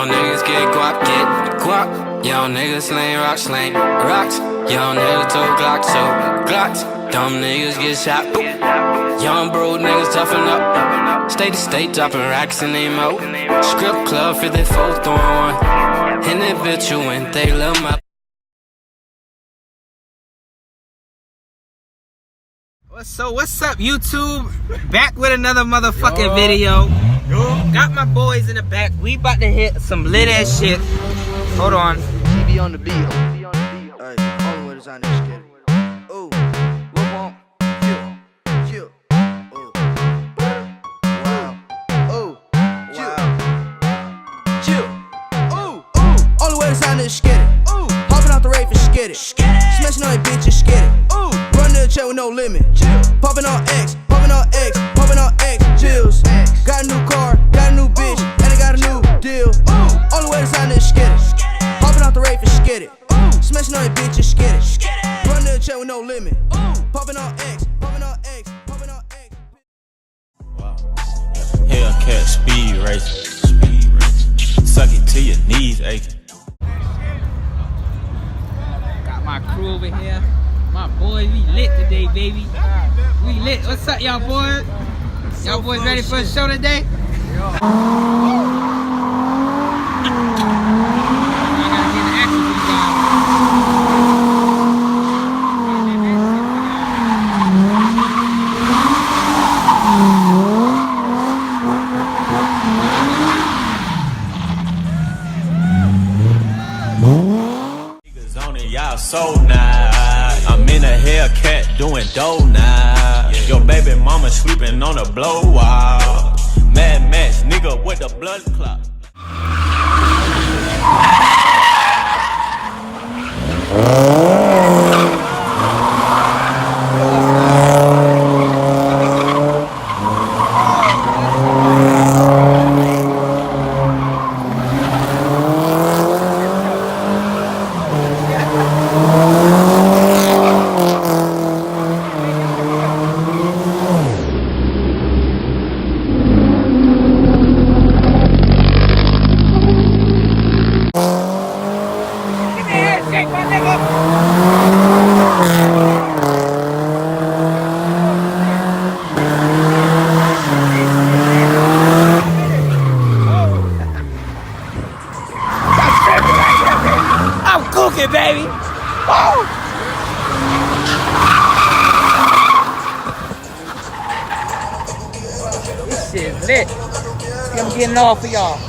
Y'all niggas get guap. Y'all niggas slang rocks. Y'all niggas told Glock so Glocks. Dumb niggas get shot. Young bro niggas toughen up. State to state dropping racks in they mouth. Script club 54 throwing one. And they bitch you and they love my. What's up YouTube? Back with another motherfucking video. Got my boys in the back. We about to hit some lit ass shit. Hold on. TV on the beat. Alright, only way to sign this shit. Ooh, what won't you? Ooh, wow. Ooh, wow. Chill. Ooh, only way to sign this skid it. Ooh, hopping out the rave and skid it. Smashing on that bitch and skid it. Ooh, running the check with no limit. Popping on X, popping on X, popping on X. Chills. Got a new car, got a new bitch, and I got a new deal. Ooh, only way to sign this skid it. Hopping out the rave and skid it. Smashing on that bitch and skid it. Running the check with no limit. Popping on X, popping on X, popping on X. Wow. Hellcat speed racing. Suck it to your knees aching. Got my crew over here. My boys, we lit today, baby. We lit. What's up, y'all boys? Y'all boys ready for a show today? Niggas on it, y'all so nice. I'm in a Hellcat doing dough now. Your baby mama sleeping on a blow wall. Mad Max, nigga with the blood clot. Cooking, baby. Woo! This shit lit. See, I'm getting off for y'all.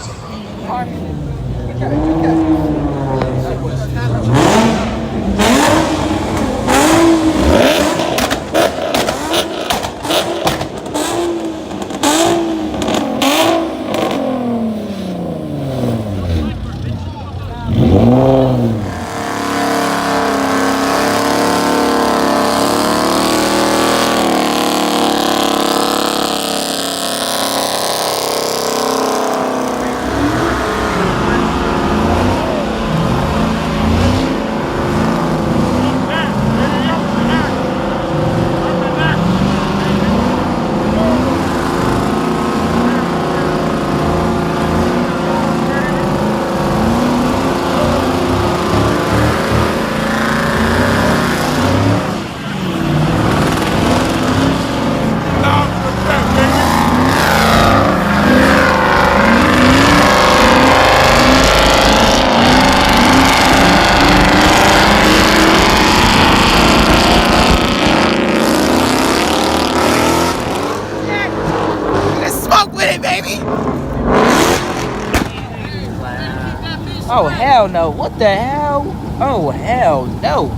Oh hell no, what the hell? Oh hell no.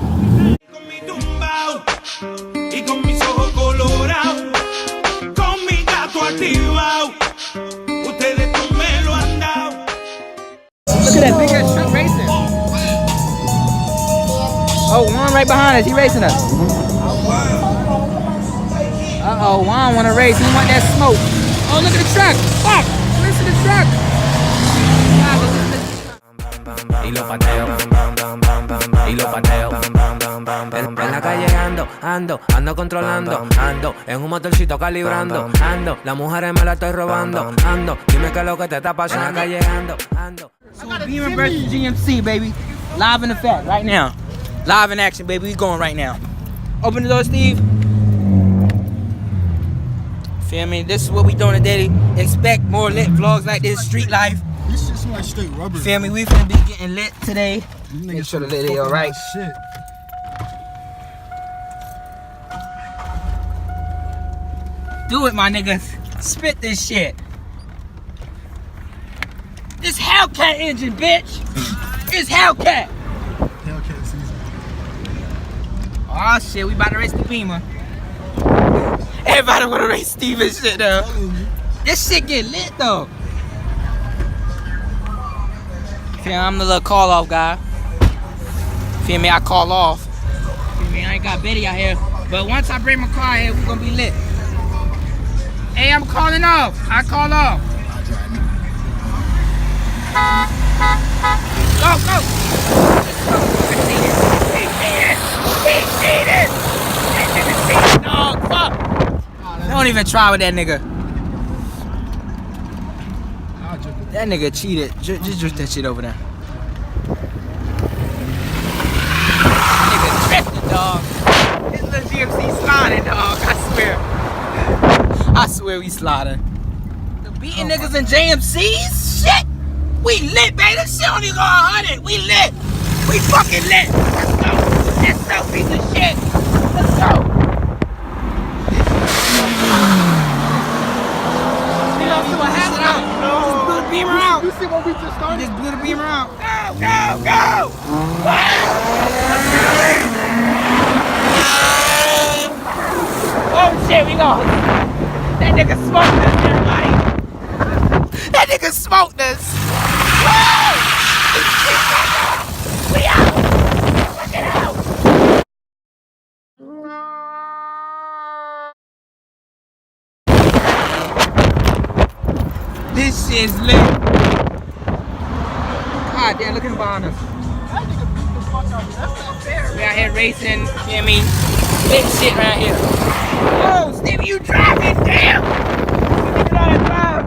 Look at that big ass truck racing. Oh, Juan right behind us, he racing us. Uh-oh, Juan wanna race, he want that smoke. Oh, look at the truck, fuck, listen to the truck. Y lo pateo, y lo pateo. En la calle ando controlando, ando en un motorcito calibrando, ando, las mujeres me las estoy robando, ando, dime qué es lo que te está pasando. En la calle ando. So Beamer versus GMC, baby. Live in effect right now. Live in action, baby. We going right now. Open the door, Steve. Feel me? This is what we doing today. Expect more lit vlogs like this, street life. This shit smell like straight rubber. Feel me? We finna be getting lit today. Make sure the lit is alright. Shit. Do it, my niggas. Spit this shit. This Hellcat engine, bitch. It's Hellcat. Hellcat season. Oh shit, we about to race the Beamer. Everybody wanna race Steve and shit though. This shit get lit though. Feel me, I'm the little call off guy. Feel me, I call off. Feel me, I ain't got Betty out here. But once I bring my car here, we gonna be lit. Hey, I'm calling off. I call off. Go, go. He cheated. Dog, fuck. Don't even try with that nigga. That nigga cheated. Just drift that shit over there. That nigga drifted, dog. This little GMC sliding, dog. I swear we sliding. The beating niggas in JMCs? Shit! We lit, baby. This shit only go 100. We lit. We fucking lit. Let's go. Let's go, piece of shit. Let's go. You know, see what happened out. Just blew the Beamer out. You see what we just started? Just blew the Beamer out. Go, go, go. Oh shit, we go. That nigga smoked us, everybody. That nigga smoked us. Woo! We out. Check it out. This shit's lit. God damn, look at him behind us. We out here racing, you know what I mean? Big shit right here. Oh, Stevie, you driving? Damn! You gotta drive.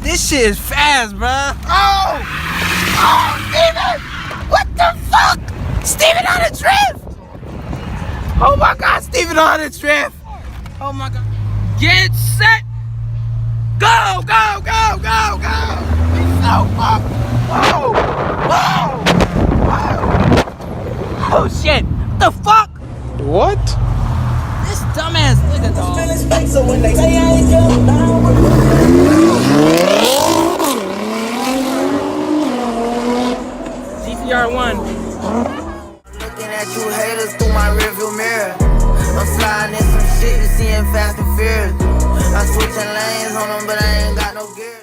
This shit is fast, bruh. Oh! Oh, Steven! What the fuck? Steven on a drift! Oh my god, Steven on a drift! Oh my god. Get set! Go, go, go, go, go! He's so fucked! Whoa! Whoa! Whoa! Oh shit! What the fuck? What? This dumbass nigga, dog. GTR1. Looking at you haters through my rearview mirror. I'm sliding in some shit you seeing Fast and Furious. I'm switching lanes on them, but I ain't got no gear.